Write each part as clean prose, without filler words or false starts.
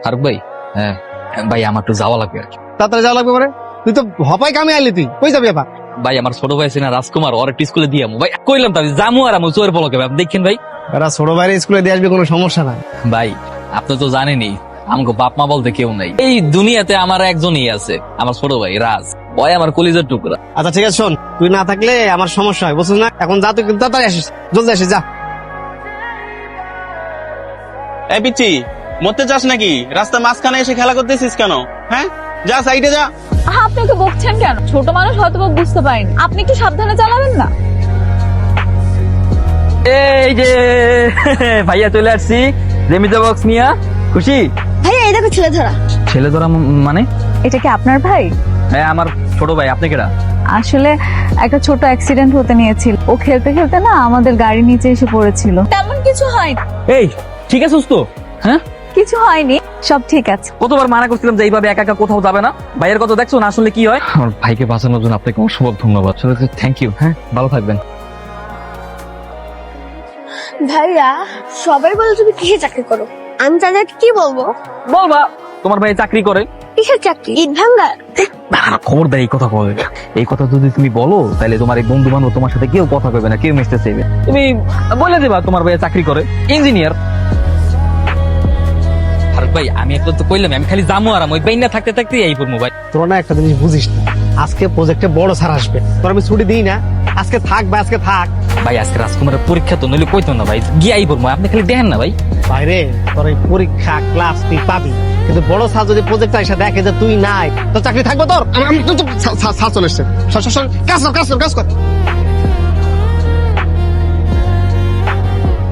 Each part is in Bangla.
ফারুক ভাই, হ্যাঁ ভাই আমার একটু যাওয়া লাগবে আর কি। তাড়াতাড়ি যাওয়া লাগবে মানে? তুই তো হপাই কামে আইলি, তুই কই যাবি আপা? ভাই আমার ছোট ভাই আছে না রাজকুমার, ওর একটু স্কুলে দিয়ে ভাই কইলাম তাহলে জামু আর আমি চোরের পলকে ভাই দেখেন ভাই। এরা ছোট ভাইরে স্কুলে দিয়ে আসবে, কোনো সমস্যা নাই। ভাই আপনি তো জানেনই আমাকে বাপ মা বলতে কেউ নাই এই দুনিয়াতে, আমার একজনই আছে, আমার ছোট ভাই রাজ, ওই আমার কলিজার টুকরা। আচ্ছা ঠিক আছে, শোন, তুই না থাকলে আমার সমস্যা হয়, বুঝছিস না? এখন যা, তুই কিন্তু তাড়াতাড়ি আসিস, জলদি আসিস, যা। এই পিচ্ছি, মরতে চাস নাকি? রাস্তা মাঝখানে এসে খেলা করতেছিস কেন? হ্যাঁ, যা সাইডে যা। আপনি ওকে বকছেন কেন? ছোট মানুষ হয়তো বা বুঝতে পারেনি, আপনি একটু সাবধানে চালাবেন না? এই যে ভাইয়া চলে আসছি রেমিতে বক্স নিয়া, খুশি? ভাইয়া এই দেখো ছেলে ধরা। ছেলে ধরা মানে? এটা কি আপনার ভাই? হ্যাঁ আমার ছোট ভাই। আপনি কেডা? আসলে একটা ছোট অ্যাক্সিডেন্ট হতে নিয়েছিল, ও খেলতে খেলতে না আমাদের গাড়ি নিচে এসে পড়েছিল। তেমন কিছু হয়নি। এই ঠিক আছে তো? হ্যাঁ কিছু হয়নি, সব ঠিক আছে। কতবার মানা করছিলাম যে এইভাবে একা একা কোথাও যাবে না। ভাইয়ের কথা দেখছো না আসলে কি হয়। আমার ভাইকে বাঁচানোর জন্য আপনাকে অসম্ভব ধন্যবাদ, থ্যাংক ইউ। হ্যাঁ ভালো থাকবেন। ভাইয়া সবাই বলে তুমি কিসে চাকরি করো, আমি তাদেরকে কি বলবো? বলবা তোমার ভাই চাকরি করে। কিসের চাকরি? ইট ভাঙ্গার? খবর দেয় এই কথা বলে, এই কথা যদি তুমি বলো তাহলে তোমার এই বন্ধু বান্ধব তোমার সাথে কেউ কথা কইবে না, কেউ মিশতে চাইবে। তুমি বলে দেবা তোমার ভাই চাকরি করে, ইঞ্জিনিয়ার। ফারুক ভাই আমি একটু তো কইলাম আমি খালি জামু আর ওই বাইনা থাকতে থাকতে এই পড়মু ভাই। তোর না একটা জিনিস বুঝিস না, আজকে প্রজেক্টে বড় স্যার আসবে, তোর আমি ছুটি দিই না। আজকে থাক ভাই, আজকে থাক ভাই। আজকে রাজকুমারের পরীক্ষা তো, নইলে কইতো না ভাই, গিয়ে আই পড়মু, আপনি খালি দেখেন না ভাই। বাইরে। তোর এই পরীক্ষা ক্লাস তুই পাবি, কিন্তু বড় স্যার যদি প্রজেক্ট এসে দেখে যে তুই নাই, তোর চাকরি থাকবে তোর? স্যার চলে এসছে, কাজ কর।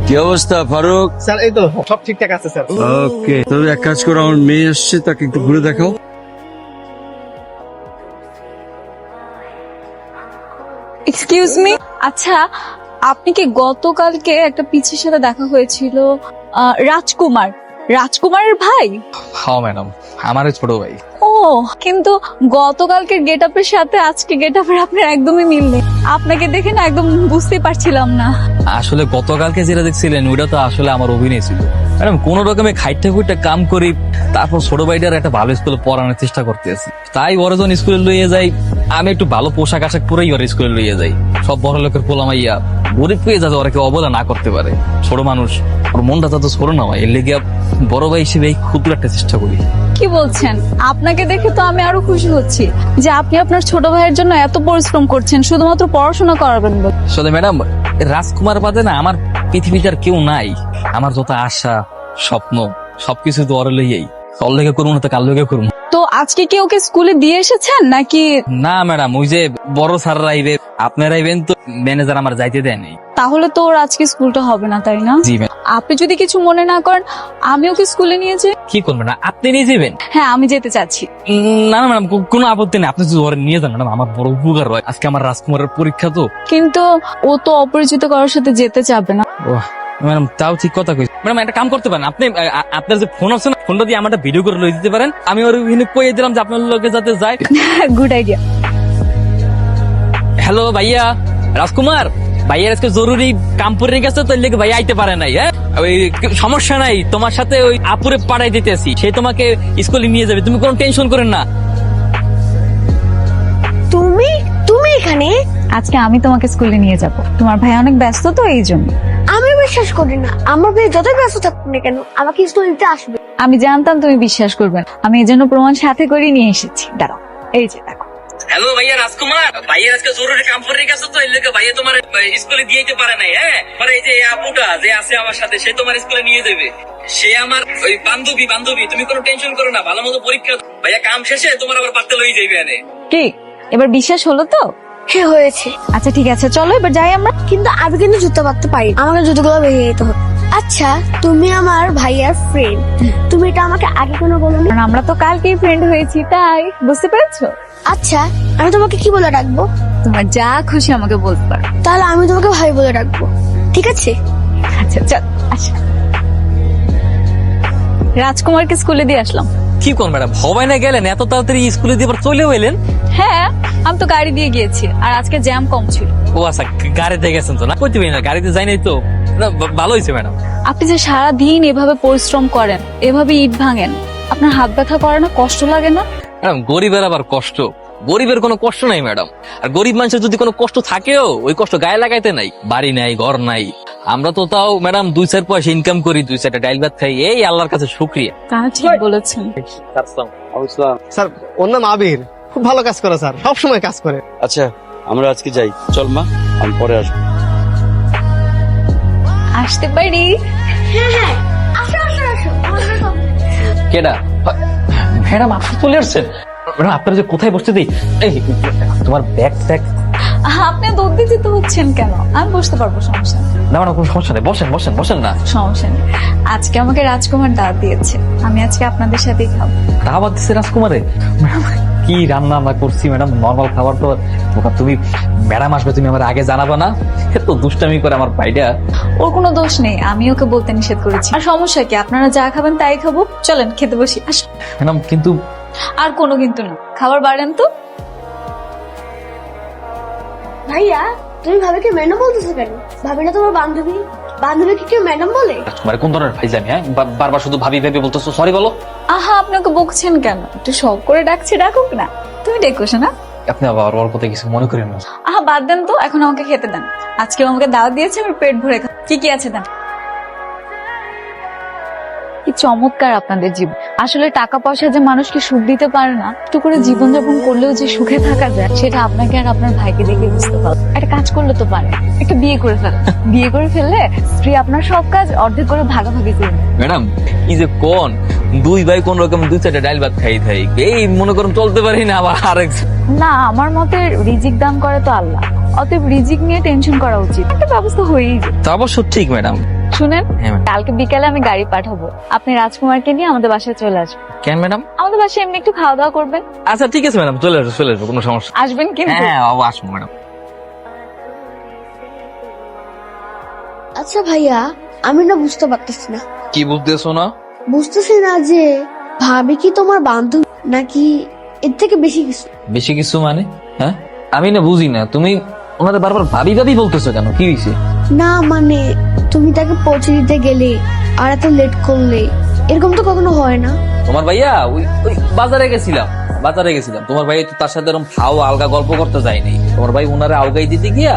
কি অবস্থা ফারুক? স্যার এই তো সব ঠিকঠাক আছে স্যার। ওকে, তবে এক কাজ করো, আমার মেয়ে আসছে, তাকে একটু ঘুরে দেখাও। এক্সকিউজ মি, আচ্ছা আপনি কি গতকালকে একটা পিচ্ছির সাথে দেখা হয়েছিল, রাজকুমারের ভাই? হ্যাঁ ম্যাডাম, আমার ছোট ভাই। ও, কিন্তু গতকালকের গেটআপের সাথে আজকে গেটআপের আপনার একদমই মিল নেই। আপনাকে দেখে না একদম বুঝতে পারছিলাম না। আসলে গতকালকে যেটা দেখছিলেন ওইটা তো আসলে আমার অভিনয় ছিল ম্যাডাম। কোন রকমে খাইতে খুঁটে কাম করি, তারপর ছোট ভাইটার একটা ভালো স্কুলে পড়ানোর চেষ্টা করতেছি। তাই ওরা যখন স্কুলে লইয়ে যাই, আমি একটু ভালো পোশাক আশাক পরেই ওরা স্কুলে লইয়ে যাই। সব বড় লোকের পোলামাইয়া গরিব পেয়ে যাতে ওরা কেউ অবহেলা না করতে পারে। ছোট মানুষ, ওর মনটা তত ছোট না হয়, এর লেগে বড় ভাই হিসেবে ক্ষুদ্র একটা চেষ্টা করি। কি বলছেন? আপনাকে দেখে তো আমি আরো খুশি হচ্ছি যে আপনি আপনার ছোট ভাইয়ের জন্য এত পরিশ্রম করছেন শুধুমাত্র পড়াশোনা করাবেন বলে। আসলে ম্যাডাম রাজকুমার বাদে না আমার পৃথিবীতে আর কেউ নাই। আমার যত আশা স্বপ্ন সবকিছু তো ওর লইয়াই। ওর লেগে করবো না তো কার লেগে করবো। তো আজকে কি ওকে স্কুলে দিয়ে এসেছেন নাকি? না ম্যাডাম, ওই যে বড় স্যাররা আইবে, আপনারা আইবেন তো, ম্যানেজার আমার যাইতে দেয়নি। তাহলে তো ওর আজকে স্কুলটা হবে না, তাই না? জি ম্যাম। আপনি যদি কিছু মনে না করেন আমি ওকে স্কুলে নিয়ে যাই। কি করবেন না আপনি নিয়ে যাবেন? হ্যাঁ আমি যেতে চাচ্ছি। না না ম্যাডাম, কোনো আপত্তি নেই, আপনি যদি ওরে নিয়ে যান ম্যাডাম, আমার বড় উপকার হয়। আজকে আমার রাজকুমারের পরীক্ষা তো। কিন্তু ও তো অপরিচিত কারোর সাথে যেতে চাবে না। ম্যাডাম তাও ঠিক কথা কইছি। ম্যাডাম একটা কাম করতে পারেন, আপনি আপনার যে ফোন আছে না, ফোনটা দিয়ে আমার একটা ভিডিও করে লই দিতে পারেন। আমি ওর কইয়ে দিলাম যে আপনার লোকে যাতে যায়। Good idea. হ্যালো ভাইয়া, রাজকুমার ভাইয়ার আজকে জরুরি কাম পড়ে গেছে তো, লেগে ভাইয়া আইতে পারে নাই। হ্যাঁ ওই সমস্যা নাই, তোমার সাথে ওই আপুরে পাঠাই দিতেছি, সে তোমাকে স্কুলে নিয়ে যাবে, তুমি কোনো টেনশন করেন না। তুমি তুমি এখানে? আজকে আমি তোমাকে স্কুলে নিয়ে যাব। তোমার ভাই অনেক ব্যস্ত তো এই জন্য। আমি বিশ্বাস করি না, আমার ভাই যতই ব্যস্ত থাকুক না কেন আমাকে স্কুল দিতে আসবে। আমি জানতাম তুমি বিশ্বাস করবে না, আমি এই জন্য প্রমাণ সাথে করে নিয়ে এসেছি। দাঁড়াও, এই যে দেখো। হ্যালো ভাইয়া রাজকুমার, ভাইয়ের আজকে জরুরি কাম পড়ে গেছে তো, এর লেগে ভাইয়া তোমার স্কুলে দিয়ে যেতে পারে নাই। হ্যাঁ মানে এই যে আপুটা যে আছে আমার সাথে, সে তোমার স্কুলে নিয়ে যাবে। সে আমার ওই বান্ধবী, তুমি কোনো টেনশন করো না, ভালো মতো পরীক্ষা ভাইয়া কাম শেষে তোমার আবার পারতে লই যাইবে। এনে কি এবার বিশ্বাস হলো তো? হ্যাঁ হয়েছে। আচ্ছা ঠিক আছে, চলো এবার যাই আমরা। কিন্তু আমি কিন্তু জুতো পারতে পারি, আমাকে জুতোগুলো ভেঙে যেতে হবে। আচ্ছা তুমি আমার ভাইয়ার ফ্রেন্ড, তুমি এটা আমাকে আগে কোনো বলোনি। কারণ আমরা তো কালকেই ফ্রেন্ড হয়েছি, তাই বুঝতে পেরেছো? আচ্ছা আমি তোমাকে কি বলে ডাকবো? তোমার যা খুশি আমাকে বলতে পারো। তাহলে আমি তোমাকে ভাই বলে ডাকবো, ঠিক আছে? আচ্ছা চল আচ্ছা। রাজকুমারকে স্কুলে দিয়ে আসলাম। কি কোন ম্যাডাম হবাই না গেলেন এত তাড়াতাড়ি স্কুলে দিয়ে আবার চলেও এলেন? হ্যাঁ আমি তো গাড়ি দিয়ে গিয়েছি, আর আজকে জ্যাম কম ছিল। ও আচ্ছা, গাড়িতে গেছেন তো? না করতে পারি না, গাড়িতে যাই নাই তো। না, ভালো হয়েছে ম্যাডাম। আপনি যে সারা দিন এভাবে পরিশ্রম করেন, এভাবে ইট ভাঙেন, আপনার হাত ব্যথা করে না, কষ্ট লাগে না? ম্যাডাম গরিবের আবার কষ্ট, গরিবের কোনো কষ্ট নাই ম্যাডাম। আর গরিব মানুষের যদি কোনো কষ্ট থাকেও ওই কষ্ট গায়ে লাগাইতে নাই, বাড়ি নাই, ঘর নাই। আমরা তো তাও ম্যাডাম 2-4 পয়সা ইনকাম করি, 2-4টা ডাইল ভাত খাই, এই আল্লাহর কাছে শুকরিয়া। তা ঠিক বলেছেন। স্যার ওর নাম আবির, খুব ভালো কাজ করে স্যার, সব সময় কাজ করে। আচ্ছা আমরা আজকে যাই, চল মা, আমি পরে আসবো। আসতে পারি? হ্যাঁ হ্যাঁ, আসো আসো আসো, আমার সাথে কথা বলো। কেডা? ম্যাডাম আপনি চলে আসছেন। ম্যাডাম আপনারা যে কোথায় বসতে দিই, এই তোমার ব্যাগ ট্যাগ। আপনি এত উত্তেজিত হচ্ছেন কেন? আমি বসতে পারবো, সমস্যা নেই। না ম্যাডাম কোনো সমস্যা নেই, বসেন বসেন বসেন না। সমস্যা নেই। আজকে আমাকে রাজকুমার দাওয়াত দিয়েছে, আমি আজকে আপনাদের সাথেই খাবো। দাওয়াত দিচ্ছে রাজকুমারে? ম্যাডাম কি রান্না আমরা করছি ম্যাডাম, নর্মাল খাবার তো। তুমি ম্যাডাম আসবে, তুমি আমার আগে জানাবো না? এত দুষ্টামি করে আমার ভাইটা। ওর কোনো দোষ নেই, আমি ওকে বলতে নিষেধ করেছি। আর সমস্যা কি, আপনারা যা খাবেন তাই খাবো। চলেন খেতে বসি, আসো। ম্যাডাম কিন্তু আর কোনো কিন্তু না, খাবার বাড়েন তো। ভাইয়া, তুমি ভাবিকে ম্যাডাম বলতেছো কেন? ভাবি না তোমার বান্ধবী? বান্ধবীকে কেউ ম্যাডাম বলে? তোমার কোন ধরনের ফাইজামি? হ্যাঁ বারবার শুধু ভাবি ভাবি বলতেছো, সরি বলো। আহা, আপনাকে বকছেন কেন? একটু শখ করে ডাকছে, ডাকুক না। তুমি ডেকো না। আপনি আবার ওর কথা কিছু মনে করেন না। আহা, বাদ দেন তো, এখন আমাকে খেতে দেন। আজকে আমাকে দাওয়াত দিয়েছে, আমি পেট ভরে খাবো। কি কি আছে দেন। কি চমৎকার আপনাদের জীবন। আসলে টাকা পয়সা যে মানুষকে সুখ দিতে পারে না, একটু করে জীবনযাপন করলেও যে সুখে থাকা যায়, সেটা আপনাকে আর আপনার ভাইকে দেখে বুঝতে পারবো। একটা কাজ করলে তো পারে, একটা বিয়ে করে ফেলে। বিয়ে করে ফেললে স্ত্রী আপনার সব কাজ অর্ধেক করে ভাগাভাগি করে নেবে। ম্যাডাম কি যে কোন, দুই ভাই কোন রকম 2-4টা ডাইল ভাত খাই থাই, এই মনে করুন চলতে পারি না, আবার আরেক। না, আমার মতে রিজিক দান করে তো আল্লাহ, অতএব রিজিক নিয়ে টেনশন করা উচিত। একটা ব্যবস্থা হয়েই যায়। তা অবশ্য ঠিক ম্যাডাম। শুনেন, হ্যাঁ, ম্যাডাম। কালকে বিকালে আমি গাড়ি পাঠাবো, আপনি রাজকুমারকে নিয়ে আমাদের বাসায় চলে আসবেন। কেন ম্যাডাম? আমাদের বাসায় এমনি একটু খাওয়া দাওয়া করবেন। আচ্ছা ঠিক আছে ম্যাডাম, চলে আসবো চলে আসবো, কোনো সমস্যা। আসবেন কিন্তু। হ্যাঁ আসবো ম্যাডাম। আচ্ছা ভাইয়া, আমি না বুঝতে পারতেছি না। কি বুঝতেছো না? বুঝতেছি না যে ভাবি কি তোমার বান্ধবী নাকি এর থেকে বেশি কিছু? বেশি কিছু মানে? হ্যাঁ আমি না বুঝি না, তুমি ওনাদের বারবার ভাবি ভাবি বলতেছো কেন, কি হয়েছে? না মানে, তুমি তাকে পৌঁছে দিতে গেলে আর এত লেট করলে, এরকম তো কখনো হয় না। তোমার ভাইয়া ওই ওই বাজারে গেছিলাম, তোমার ভাই তো তার সাথে এরকম খাও আলগা গল্প করতে যায়নি। তোমার ভাই ওনারে আলগাই দিতে গিয়া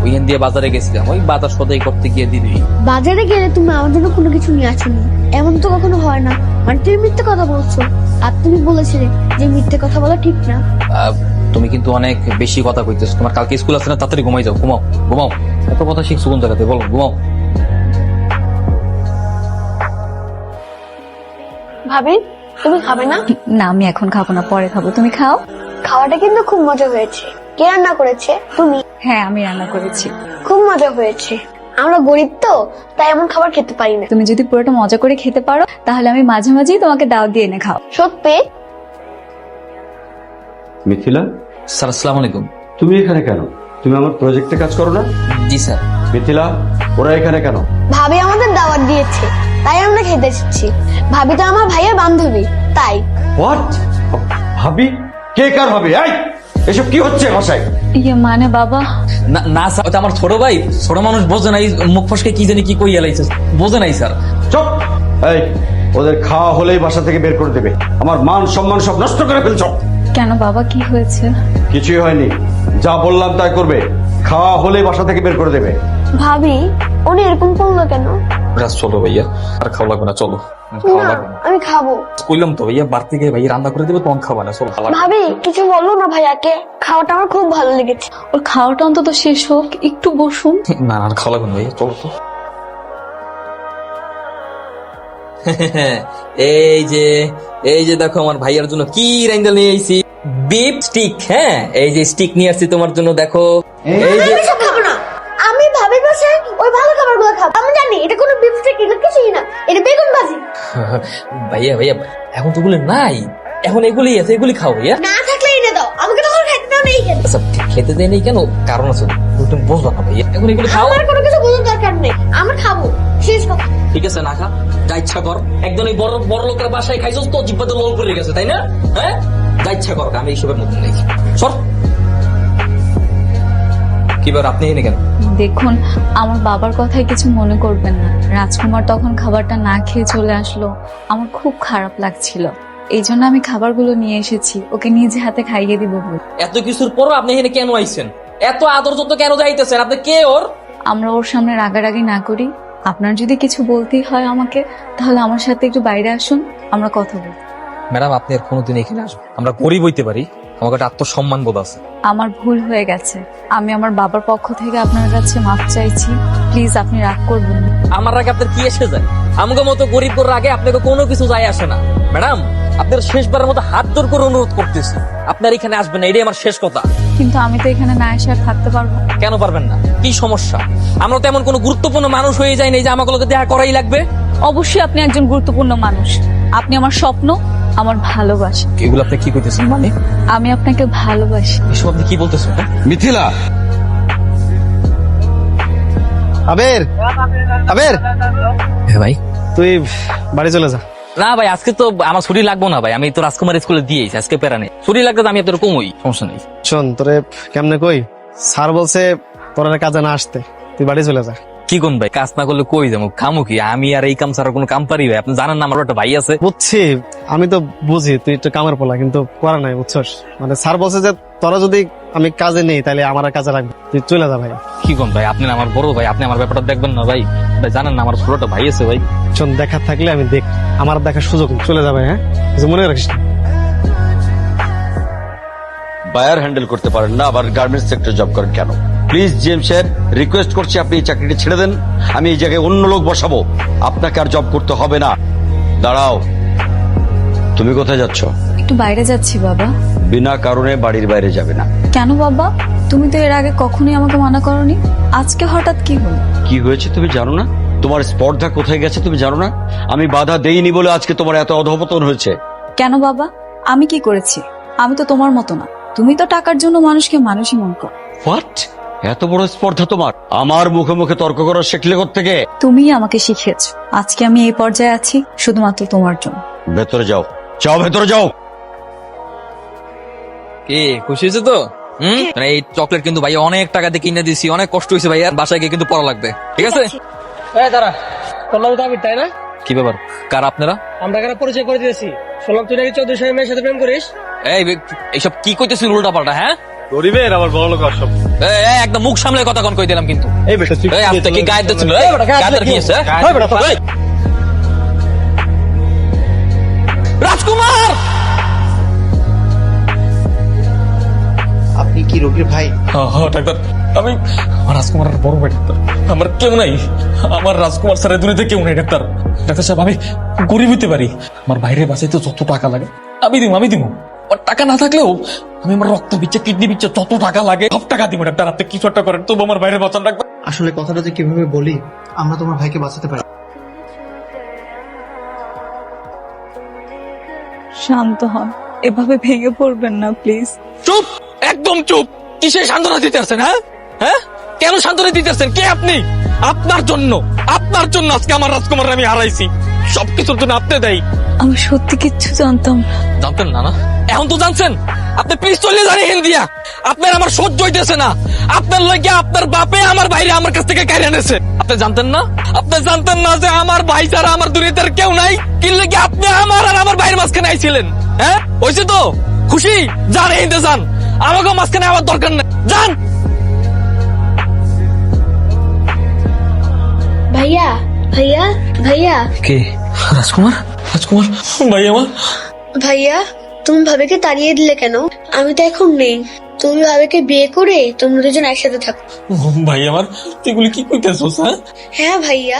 ওইখান দিয়ে বাজারে গেছিলাম, ওই বাজার সদাই করতে গিয়ে দিদি। বাজারে গেলে তুমি আমার জন্য কোনো কিছু নিয়ে আসোনি, এমন তো কখনো হয় না। মানে তুমি মিথ্যে কথা বলছো, আর তুমি বলেছিলে যে মিথ্যে কথা বলা ঠিক না। তুমি কিন্তু অনেক বেশি কথা কইতেছো। তোমার কালকে স্কুল আছে না, তাড়াতাড়ি ঘুমাই যাও, ঘুমাও ঘুমাও। এত কথা শিখছো কোন জায়গাতে বলো, ঘুমাও। ভাবি, তুমি খাবে না? না, আমি এখন খাবো না, পরে খাবো। তুমি খাও। খাওয়াটা কিন্তু খুব মজা হয়েছে। কে রান্না করেছে? তুমি? হ্যাঁ, আমি রান্না করেছি। খুব মজা হয়েছে। আমরা গরিব তো, তাই এমন খাবার খেতে পারি না। তুমি যদি পুরোটা মজা করে খেতে পারো, তাহলে আমি মাঝে মাঝেই তোমাকে দাওয়াত দিয়ে এনে খাও। সত্যি? মিথিলা, স্যার আসসালামু আলাইকুম। তুমি এখানে কেন? তুমি আমার প্রজেক্টে কাজ করো না? জি স্যার। মিথিলা, ওরা এখানে কেন? ভাবি আমাদের দাওয়াত দিয়েছে, তাই আমরা খেতে এসেছি। ভাবি তো আমার ভাইয়ের বান্ধবী, তাই। হোয়াট? ভাবি? কে কার ভাবি? এই এসব কি হচ্ছে বাসায়? ইয়ে মানে বাবা, না না স্যার, ওটা আমার ছোট ভাই, ছোট মানুষ বোঝে নাই, মুখ ফসকে কি জানি কি কই এলাইছে, বোঝে নাই স্যার। চুপ! এই ওদের খাওয়া হলেই বাসা থেকে বের করে দেবে। আমার মান সম্মান সব নষ্ট করে ফেলছো। কেন বাবা, কি হয়েছে? কিছুই হয়নি, যা বললাম তাই করবে। খাওয়া হলেই বাসা থেকে বের করে দেবে। ভাবি, উনি এরকম করলো কেন? চলো ভাইয়া, আর খাওয়া লাগবে না, চলো। না, আমি খাবো। কইলাম তো ভাইয়া, বাড়তে গিয়ে ভাই রান্না করে দেবে, তখন খাবা না, চলো। ভাবি, কিছু বলো না ভাইয়াকে, খাওয়াটা আমার খুব ভালো লেগেছে। ওর খাওয়াটা অন্তত শেষ হোক, একটু বসুন। না না খাওয়া লাগবে না ভাইয়া, চলো তো। এই যে দেখো আমার ভাইয়ার জন্য কি রাইন্দাল নিয়ে আইছি, বিফ স্টিক। হ্যাঁ এই যে স্টিক নিয়ে আসছি তোমার জন্য, দেখো। এই যে আমি সব খাবো না, আমি ভাবির পাশে ওই ভালো খাবারগুলো খাবো। আমি জানি এটা কোনো বিফ স্টিক না, কিছুই না, এটা বেগুন ভাজি। ভাইয়া এখন তো এগুলো নাই, এখন এগুলি আছে, এগুলি খাও ভাইয়া। না থাকলে এনে দাও, আমাকে তখন খাইতে দাও, নেই খেতে। আচ্ছা খেতে দেয় নেই কেন, কারণ আছে, তুমি বুঝবা না ভাইয়া, এখন এগুলো খাও। আমার কোনো কিছু বোঝার দরকার নেই, আমার খাবো, শেষ কথা। ঠিক আছে না খা, যা ইচ্ছা কর। একদম এই বড় বড় লোকের বাসায় খাইছস তো, জিব্বাতে লোল করে গেছে, তাই না? হ্যাঁ যা ইচ্ছা কর, আমি এইসবের মধ্যে নেই। সর। কিবার আপনি এনে কেন? দেখুন, আমার বাবার কথায় কিছু মনে করবেন না। রাজকুমার তখন খাবারটা না খেয়ে চলে আসলো, আমার খুব খারাপ লাগছিল। এই জন্য আমি খাবারগুলো নিয়ে এসেছি, ওকে নিজে হাতে খাইয়ে দিব বলে। এত কিছুর পরও আপনি এখানে কেন আইছেন? এত আদর যত কেন যাইতেছেন? আপনি কে ওর? আমরা ওর সামনে রাগারাগি না করি। আপনার যদি কিছু বলতেই হয় আমাকে, তাহলে আমার সাথে একটু বাইরে আসুন, আমরা কথা বলি। ম্যাডাম, আপনি আর কোনোদিন এখানে আসবেন? আমরা গরিব হইতে পারি, আমার একটা আত্মসম্মান বোধ আছে। আমার ভুল হয়ে গেছে, আমি আমার বাবার পক্ষ থেকে আপনার কাছে মাফ চাইছি। প্লিজ আপনি রাগ করবেন না। আমার আগে আপনার কি এসে যায়? আমাকে মতো গরিব করার আগে আপনাকে কোনো কিছু যায় আসে না। ম্যাডাম, আপনার শেষবারের মতো হাত জোর করে অনুরোধ করতেছি, আপনার এখানে আসবেন না, এটাই আমার শেষ কথা। কিন্তু আমি তো এখানে না এসে আর থাকতে পারবো না। কেন পারবেন না? কি সমস্যা? আমরা তো এমন কোনো গুরুত্বপূর্ণ মানুষ হয়ে যাই না যে আমাকে দেখা করাই লাগবে। অবশ্যই আপনি একজন গুরুত্বপূর্ণ মানুষ। আপনি আমার স্বপ্ন, আমার ভালোবাসা। এগুলো আপনি কি করতেছেন? মানে আমি আপনাকে ভালোবাসি। এসব আপনি কি বলতেছেন? মিথিলা, আবের, আবের, হ্যাঁ ভাই। তুই বাড়ি চলে যা। না ভাই, আজকে তো আমার ছুটি লাগবো না ভাই, আমি তো রাজকুমার স্কুলে দিয়েছি, আজকে প্যারা নেই। ছুটি লাগলে তো আমি আপনার কমই, সমস্যা নেই। শোন, তোরে কেমনে কই, স্যার বলছে তোর কাজে না আসতে, তুই বাড়ি চলে যা। কি কোন ভাই, কাজ না করলে কই যাবো? খামু কি? আমি আর এই কাম ছাড়া কোনো কাম পারি ভাই? আপনি জানেন না আমার একটা ভাই আছে। বুঝছি, আমি তো বুঝি তুই একটু কামের পোলা, কিন্তু করা নাই, বুঝছস? মানে স্যার বলছে যে তোরা যদি আমি কাজে নেই তাহলে আমার আর কাজে রাখবে, তুই চলে যা ভাই। কি কোন ভাই, আপনি না আমার বড় ভাই, আপনি আমার ব্যাপারটা দেখবেন না ভাই? ভাই জানেন না আমার ছোটটা ভাই আছে ভাই। শোন, দেখার থাকলে আমি দেখ, আমার দেখার সুযোগ নেই, চলে যাবে। হ্যাঁ, কিছু মনে রাখিস না। বায়ার হ্যান্ডেল করতে পারেন না, আবার গার্মেন্টস সেক্টর জব করেন কেন? প্লিজ জিএম স্যার, রিকোয়েস্ট করছি আপনি এই চাকরিটা ছেড়ে দেন। আমি এই জায়গায় অন্য লোক বসাবো, আপনাকে আর জব করতে হবে না। দাঁড়াও, তুমি কোথায় যাচ্ছ? একটু বাইরে যাচ্ছি বাবা। বিনা কারণে বাড়ির বাইরে যাবে না। কেন বাবা? তুমি তো এর আগে কখনোই আমাকে মানা করনি, আজকে হঠাৎ কি হলো? কি হয়েছে তুমি জানো না? তোমার স্পর্ধা কোথায় গেছে তুমি জানো না? আমি বাধা দেইনি বলে আজকে তোমার এত অধঃপতন হয়েছে। কেন বাবা, আমি কি করেছি? আমি তো তোমার মতো না, তুমি তো টাকার জন্য মানুষকে মানুষই মন করো। হোয়াট? এত বড় স্পর্ধা তোমার? আমার মুখে মুখে তর্ক করা শিখলে থেকে? তুমিই আমাকে শিখিয়েছো। আজকে আমি এই পর্যায়ে আছি শুধুমাত্র তোমার জন্য। ভেতরে যাও, যাও ভেতরে যাও। কি খুশি হয়েছে তো? মানে এই চকলেট কিন্তু ভাই অনেক টাকা দিয়ে কিনে দিছি, অনেক কষ্ট হয়েছে ভাই, আর বাসায় গিয়ে কিন্তু পড়া লাগবে, ঠিক আছে? দাঁড়া, তোর নাম তো আবির, তাই না? কি ব্যাপার, কার আপনারা? আমরা কারা পরিচয় করে দিয়েছি। শুনলাম তুই নাকি 14 সালের মেয়ের সাথে প্রেম করিস। এই এইসব কি কইতেছেন উল্টা পাল্টা? হ্যাঁ, গরিবের আবার বড় লোক সব। একদম মুখ সামলে কথা কোন কই দিলাম কিন্তু। এই বেটা তুই এই আপনি কি গায়ে দিচ্ছেন? গায়ের কি আছে? এই বেটা তো এই! রাজকুমার! আপনি কি রোগীর ভাই? হ্যাঁ ডাক্তার, আমি আমার রাজকুমার বড় ভাই ডাক্তার। আমার কেউ নাই, আমার রাজকুমার স্যারের দুনিয়াতে কেউ নাই ডাক্তার। ডাক্তার সাহেব, আমি গরিব হইতে পারি, আমার বাইরে বাঁচাইতে যত টাকা লাগে আমি দিব। আর টাকা না থাকলেও আমি আমার রক্ত বিচ্ছে, কিডনি বিচ্ছে, যত টাকা লাগে সব টাকা দিব ডাক্তার। আপনি কিছু একটা করেন, তবু আমার বাইরে বাঁচান ডাক্তার। আসলে কথাটা যে কিভাবে বলি, আমরা তোমার ভাইকে বাঁচাতে পারি। শান্ত হন, এভাবে ভেঙে পড়বেন না প্লিজ। চুপ, একদম চুপ। কিসে সান্ত্বনা দিতে আসছেন? হ্যাঁ হ্যাঁ, কেন সান্ত্বনা দিতে আসছেন? কে আপনি? আপনার জন্য আজকে আমার রাজকুমার আমি হারাইছি। সবকিছুর জন্য আপনি দেয়। আমি সত্যি কিচ্ছু জানতাম না। জানতেন না? না এখন তো জানছেন। আপনি প্লিজ চলে যান এখান দিয়া। আপনার আমার সহ্য হইতেছে না। আপনার লইগে আপনার বাপে আমার বাইরে আমার কাছ থেকে কেড়ে এনেছে। আপনি জানতেন না? আপনি জানতেন না যে আমার ভাই ছাড়া আমার দুনিয়াতে আর কেউ নাই? কি লইগে আপনি আমার আর আমার ভাইয়ের মাঝখানে আইছিলেন? হ্যাঁ, হয়েছে তো? খুশি? যান এখানে যান, আমাকে মাঝখানে আমার দরকার নেই। যান। ভাইয়া, ভাইয়া, ভাইয়া, কে? রাজকুমার? ভাই আমার, ভাইয়া, তুমি ভাবিকে তাড়িয়ে দিলে কেন? আমি তো এখন নেই, তুমি ভাবিকে বিয়ে করে তোমরা দুজন একসাথে থাকো। ভাই আমার, তুই এগুলি কি কইতেছস? হ্যাঁ হ্যাঁ ভাইয়া,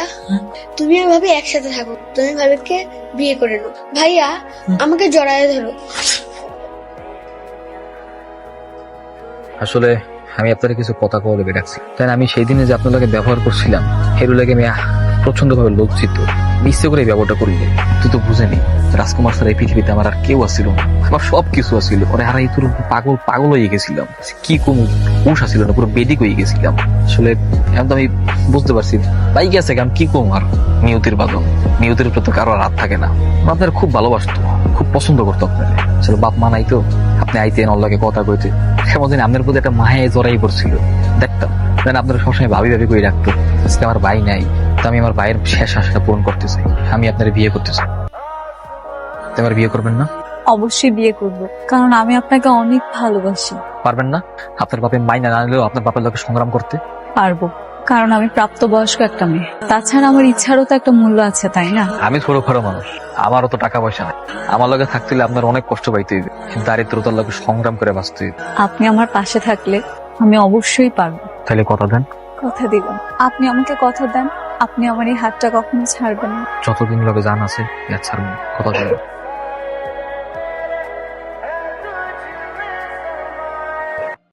তুমি আর ভাবি একসাথে থাকো, তুমি ভাবিকে বিয়ে করে নাও। ভাইয়া, আমাকে জড়ায় ধরো। আসলে আমি আপনার কিছু কথা কওয়া লেগে ডাকছি, তাই না? আমি সেই দিনে যে আপনাকে ব্যবহার করছিলাম এর লাগে আমি প্রচন্ড ভাবে লজ্জিত। ইচ্ছে করে এই ব্যবহারটা করি। তুই তো বুঝেনি রাজকুমার স্যার এই পৃথিবীতে আমার আর কেউ আসছিল না, আমার সব কিছু আসছিল। পরে আর এই তোর পাগল হয়ে গেছিলাম, কি কোন হুঁশ আসছিল না, পুরো বেদিক হয়ে গেছিলাম। আসলে এখন তো আমি বুঝতে পারছি বাইক আছে কারণ কি কম আর নিয়তির বাদন, নিয়তির উপরে তো কারো আর হাত থাকে না। আপনার খুব ভালোবাসতো, খুব পছন্দ করতো আপনার। আসলে বাপ মা নাই তো, আপনি আইতেন অল্লাকে কথা কইতে, কেমন জানি আপনার প্রতি একটা মায়ে জড়াই পড়ছিল। দেখতাম দেন আপনারা সবসময় ভাবি ভাবি করে রাখতো। আজকে আমার ভাই নাই, তো আমি আমার ভাইয়ের শেষ আশাটা পূরণ করতে চাই। আমি আপনার বিয়ে করতে চাই। তো আমার বিয়ে করবেন না? অবশ্যই বিয়ে করব, কারণ আমি আপনাকে অনেক ভালোবাসি। পারবেন না আপনার বাপের মাইনা না নিলেও আপনার বাপের লোকের সংগ্রাম করতে? পারবো, কারণ আমি প্রাপ্তবয়স্ক একটা মেয়ে। তাছাড়া আমার ইচ্ছারও তো একটা মূল্য আছে, তাই না? আমি ছোটখাটো মানুষ, আমারও তো টাকা পয়সা নাই। আমার লগে থাকতে হলে আপনার অনেক কষ্ট পাইতে হইবে, দারিদ্রতার লগে সংগ্রাম করে বাঁচতে হইবে। আপনি আমার পাশে থাকলে আমি অবশ্যই পারবো। তাহলে কথা দেন? কথা দিবেন? আপনি আমাকে কথা দেন, আপনি আমার এই হাতটা কখনো ছাড়বেন না। যতদিন লগে জান আছে ছাড়বেন, কথা দিবেন।